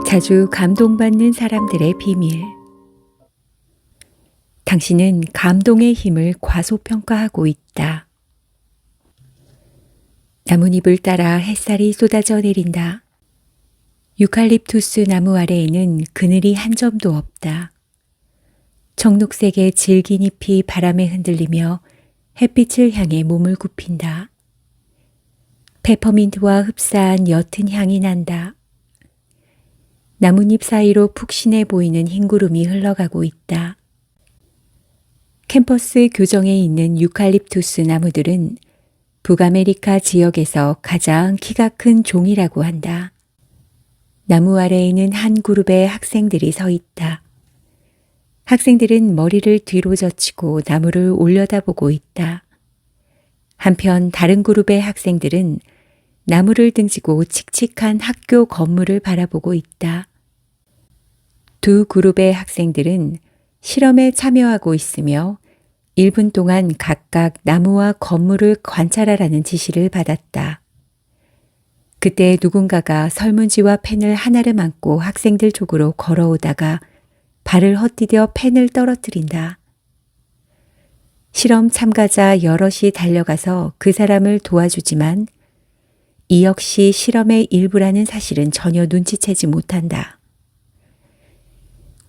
자주 감동받는 사람들의 비밀. 당신은 감동의 힘을 과소평가하고 있다. 나뭇잎을 따라 햇살이 쏟아져 내린다. 유칼립투스 나무 아래에는 그늘이 한 점도 없다. 청록색의 질긴 잎이 바람에 흔들리며 햇빛을 향해 몸을 굽힌다. 페퍼민트와 흡사한 옅은 향이 난다. 나뭇잎 사이로 푹신해 보이는 흰 구름이 흘러가고 있다. 캠퍼스 교정에 있는 유칼립투스 나무들은 북아메리카 지역에서 가장 키가 큰 종이라고 한다. 나무 아래에는 한 그룹의 학생들이 서 있다. 학생들은 머리를 뒤로 젖히고 나무를 올려다보고 있다. 한편 다른 그룹의 학생들은 나무를 등지고 칙칙한 학교 건물을 바라보고 있다. 두 그룹의 학생들은 실험에 참여하고 있으며 1분 동안 각각 나무와 건물을 관찰하라는 지시를 받았다. 그때 누군가가 설문지와 펜을 하나를 안고 학생들 쪽으로 걸어오다가 발을 헛디뎌 펜을 떨어뜨린다. 실험 참가자 여럿이 달려가서 그 사람을 도와주지만 이 역시 실험의 일부라는 사실은 전혀 눈치채지 못한다.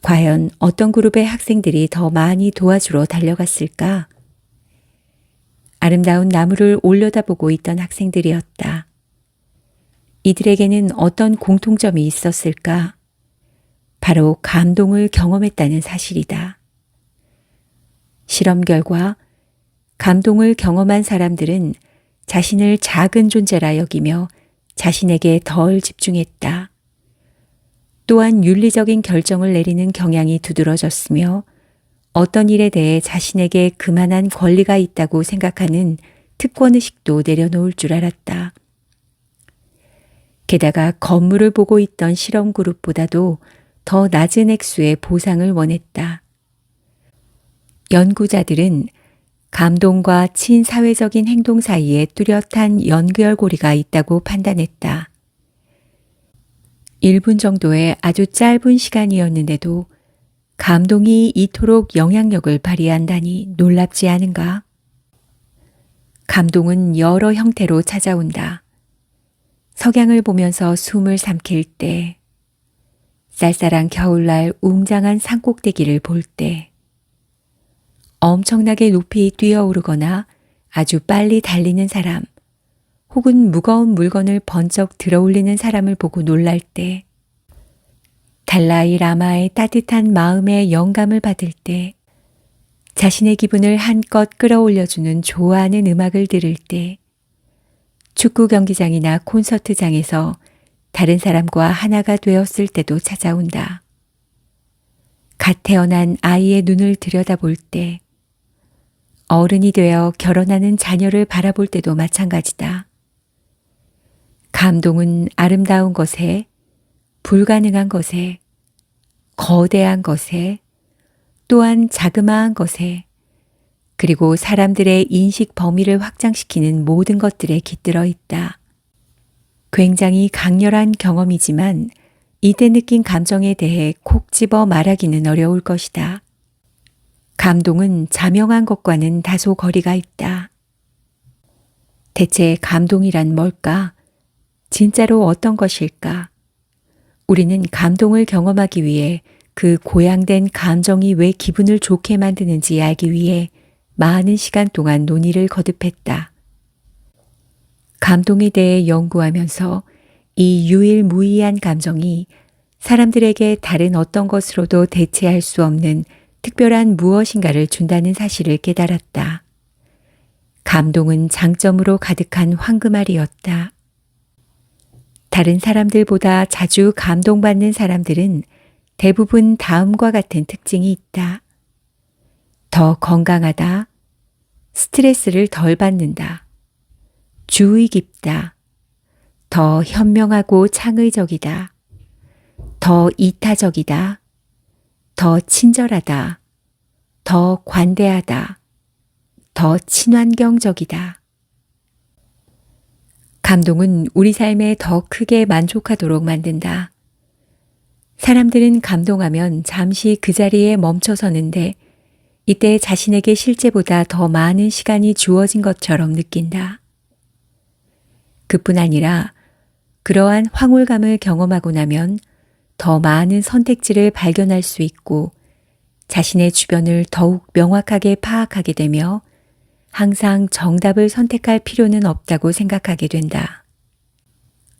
과연 어떤 그룹의 학생들이 더 많이 도와주러 달려갔을까? 아름다운 나무를 올려다보고 있던 학생들이었다. 이들에게는 어떤 공통점이 있었을까? 바로 감동을 경험했다는 사실이다. 실험 결과 감동을 경험한 사람들은 자신을 작은 존재라 여기며 자신에게 덜 집중했다. 또한 윤리적인 결정을 내리는 경향이 두드러졌으며 어떤 일에 대해 자신에게 그만한 권리가 있다고 생각하는 특권의식도 내려놓을 줄 알았다. 게다가 건물을 보고 있던 실험 그룹보다도 더 낮은 액수의 보상을 원했다. 연구자들은 감동과 친사회적인 행동 사이에 뚜렷한 연결고리가 있다고 판단했다. 1분 정도의 아주 짧은 시간이었는데도 감동이 이토록 영향력을 발휘한다니 놀랍지 않은가? 감동은 여러 형태로 찾아온다. 석양을 보면서 숨을 삼킬 때, 쌀쌀한 겨울날 웅장한 산꼭대기를 볼 때, 엄청나게 높이 뛰어오르거나 아주 빨리 달리는 사람, 혹은 무거운 물건을 번쩍 들어올리는 사람을 보고 놀랄 때, 달라이 라마의 따뜻한 마음에 영감을 받을 때, 자신의 기분을 한껏 끌어올려주는 좋아하는 음악을 들을 때, 축구 경기장이나 콘서트장에서 다른 사람과 하나가 되었을 때도 찾아온다. 갓 태어난 아이의 눈을 들여다볼 때, 어른이 되어 결혼하는 자녀를 바라볼 때도 마찬가지다. 감동은 아름다운 것에, 불가능한 것에, 거대한 것에, 또한 자그마한 것에, 그리고 사람들의 인식 범위를 확장시키는 모든 것들에 깃들어 있다. 굉장히 강렬한 경험이지만 이때 느낀 감정에 대해 콕 집어 말하기는 어려울 것이다. 감동은 자명한 것과는 다소 거리가 있다. 대체 감동이란 뭘까? 진짜로 어떤 것일까? 우리는 감동을 경험하기 위해 그 고양된 감정이 왜 기분을 좋게 만드는지 알기 위해 많은 시간 동안 논의를 거듭했다. 감동에 대해 연구하면서 이 유일무이한 감정이 사람들에게 다른 어떤 것으로도 대체할 수 없는 특별한 무엇인가를 준다는 사실을 깨달았다. 감동은 장점으로 가득한 황금알이었다. 다른 사람들보다 자주 감동받는 사람들은 대부분 다음과 같은 특징이 있다. 더 건강하다. 스트레스를 덜 받는다. 주의 깊다. 더 현명하고 창의적이다. 더 이타적이다. 더 친절하다. 더 관대하다. 더 친환경적이다. 감동은 우리 삶에 더 크게 만족하도록 만든다. 사람들은 감동하면 잠시 그 자리에 멈춰 서는데 이때 자신에게 실제보다 더 많은 시간이 주어진 것처럼 느낀다. 그뿐 아니라 그러한 황홀감을 경험하고 나면 더 많은 선택지를 발견할 수 있고 자신의 주변을 더욱 명확하게 파악하게 되며 항상 정답을 선택할 필요는 없다고 생각하게 된다.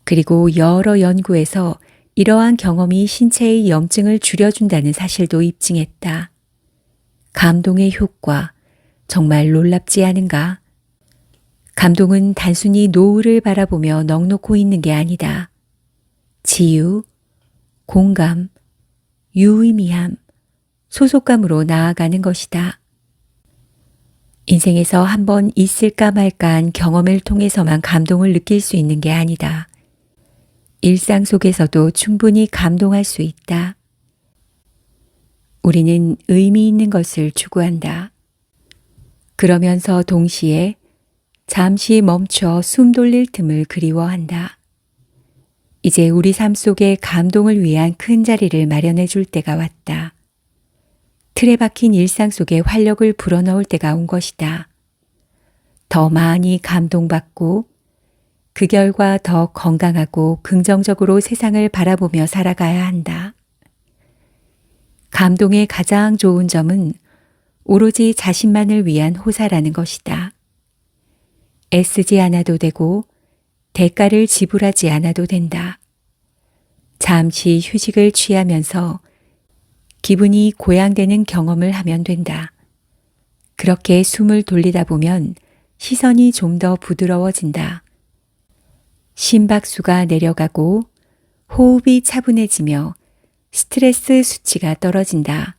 그리고 여러 연구에서 이러한 경험이 신체의 염증을 줄여준다는 사실도 입증했다. 감동의 효과, 정말 놀랍지 않은가? 감동은 단순히 노을을 바라보며 넋놓고 있는 게 아니다. 치유, 공감, 유의미함, 소속감으로 나아가는 것이다. 인생에서 한번 있을까 말까한 경험을 통해서만 감동을 느낄 수 있는 게 아니다. 일상 속에서도 충분히 감동할 수 있다. 우리는 의미 있는 것을 추구한다. 그러면서 동시에 잠시 멈춰 숨 돌릴 틈을 그리워한다. 이제 우리 삶 속에 감동을 위한 큰 자리를 마련해 줄 때가 왔다. 틀에 박힌 일상 속에 활력을 불어넣을 때가 온 것이다. 더 많이 감동받고 그 결과 더 건강하고 긍정적으로 세상을 바라보며 살아가야 한다. 감동의 가장 좋은 점은 오로지 자신만을 위한 호사라는 것이다. 애쓰지 않아도 되고 대가를 지불하지 않아도 된다. 잠시 휴식을 취하면서 기분이 고양되는 경험을 하면 된다. 그렇게 숨을 돌리다 보면 시선이 좀 더 부드러워진다. 심박수가 내려가고 호흡이 차분해지며 스트레스 수치가 떨어진다.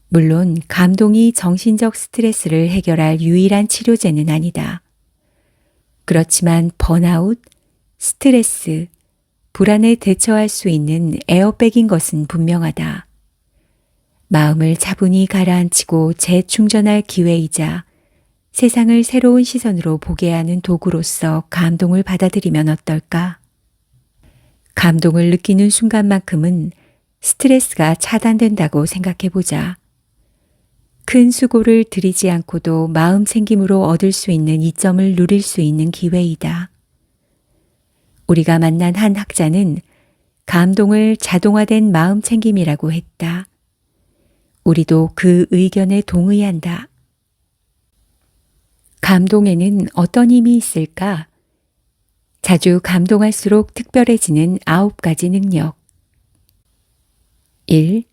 물론 감동이 정신적 스트레스를 해결할 유일한 치료제는 아니다. 그렇지만 번아웃, 스트레스, 불안에 대처할 수 있는 에어백인 것은 분명하다. 마음을 차분히 가라앉히고 재충전할 기회이자 세상을 새로운 시선으로 보게 하는 도구로서 감동을 받아들이면 어떨까? 감동을 느끼는 순간만큼은 스트레스가 차단된다고 생각해보자. 큰 수고를 들이지 않고도 마음 챙김으로 얻을 수 있는 이점을 누릴 수 있는 기회이다. 우리가 만난 한 학자는 감동을 자동화된 마음 챙김이라고 했다. 우리도 그 의견에 동의한다. 감동에는 어떤 힘이 있을까? 자주 감동할수록 특별해지는 9가지 능력. 1.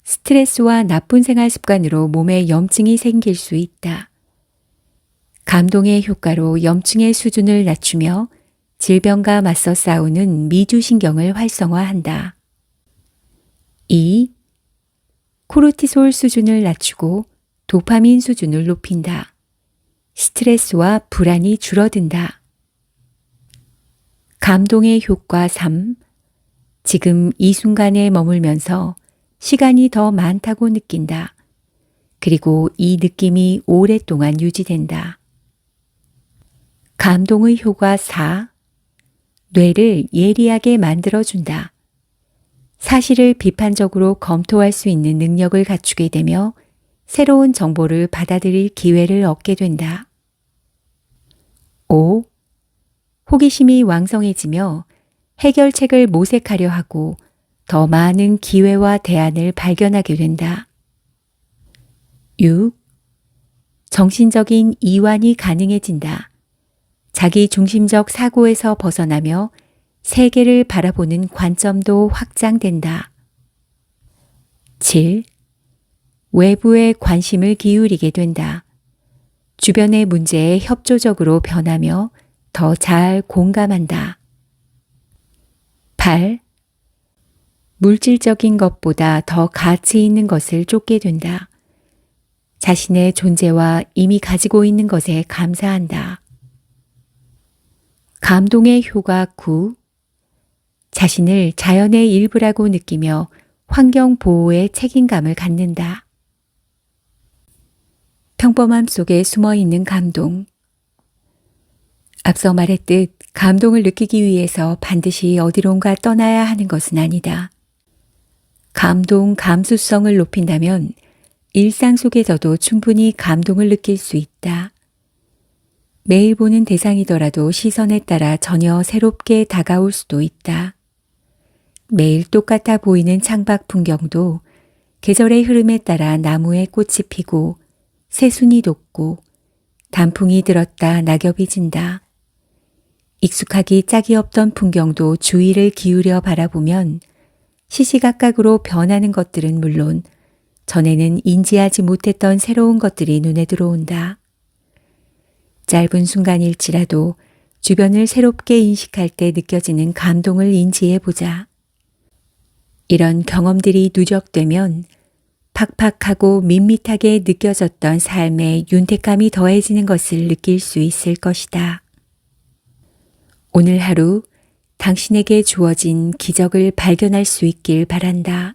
스트레스와 나쁜 생활 습관으로 몸에 염증이 생길 수 있다. 감동의 효과로 염증의 수준을 낮추며 질병과 맞서 싸우는 미주신경을 활성화한다. 2. 코르티솔 수준을 낮추고 도파민 수준을 높인다. 스트레스와 불안이 줄어든다. 감동의 효과 3. 지금 이 순간에 머물면서 시간이 더 많다고 느낀다. 그리고 이 느낌이 오랫동안 유지된다. 감동의 효과 4. 뇌를 예리하게 만들어준다. 사실을 비판적으로 검토할 수 있는 능력을 갖추게 되며 새로운 정보를 받아들일 기회를 얻게 된다. 5. 호기심이 왕성해지며 해결책을 모색하려 하고 더 많은 기회와 대안을 발견하게 된다. 6. 정신적인 이완이 가능해진다. 자기 중심적 사고에서 벗어나며 세계를 바라보는 관점도 확장된다. 7. 외부에 관심을 기울이게 된다. 주변의 문제에 협조적으로 변하며 더 잘 공감한다. 8. 물질적인 것보다 더 가치 있는 것을 쫓게 된다. 자신의 존재와 이미 가지고 있는 것에 감사한다. 감동의 효과 9. 자신을 자연의 일부라고 느끼며 환경 보호에 책임감을 갖는다. 평범함 속에 숨어 있는 감동. 앞서 말했듯 감동을 느끼기 위해서 반드시 어디론가 떠나야 하는 것은 아니다. 감동 감수성을 높인다면 일상 속에서도 충분히 감동을 느낄 수 있다. 매일 보는 대상이더라도 시선에 따라 전혀 새롭게 다가올 수도 있다. 매일 똑같아 보이는 창밖 풍경도 계절의 흐름에 따라 나무에 꽃이 피고 새순이 돋고 단풍이 들었다 낙엽이 진다. 익숙하기 짝이 없던 풍경도 주의를 기울여 바라보면 시시각각으로 변하는 것들은 물론 전에는 인지하지 못했던 새로운 것들이 눈에 들어온다. 짧은 순간일지라도 주변을 새롭게 인식할 때 느껴지는 감동을 인지해 보자. 이런 경험들이 누적되면 팍팍하고 밋밋하게 느껴졌던 삶의 윤택감이 더해지는 것을 느낄 수 있을 것이다. 오늘 하루 당신에게 주어진 기적을 발견할 수 있길 바란다.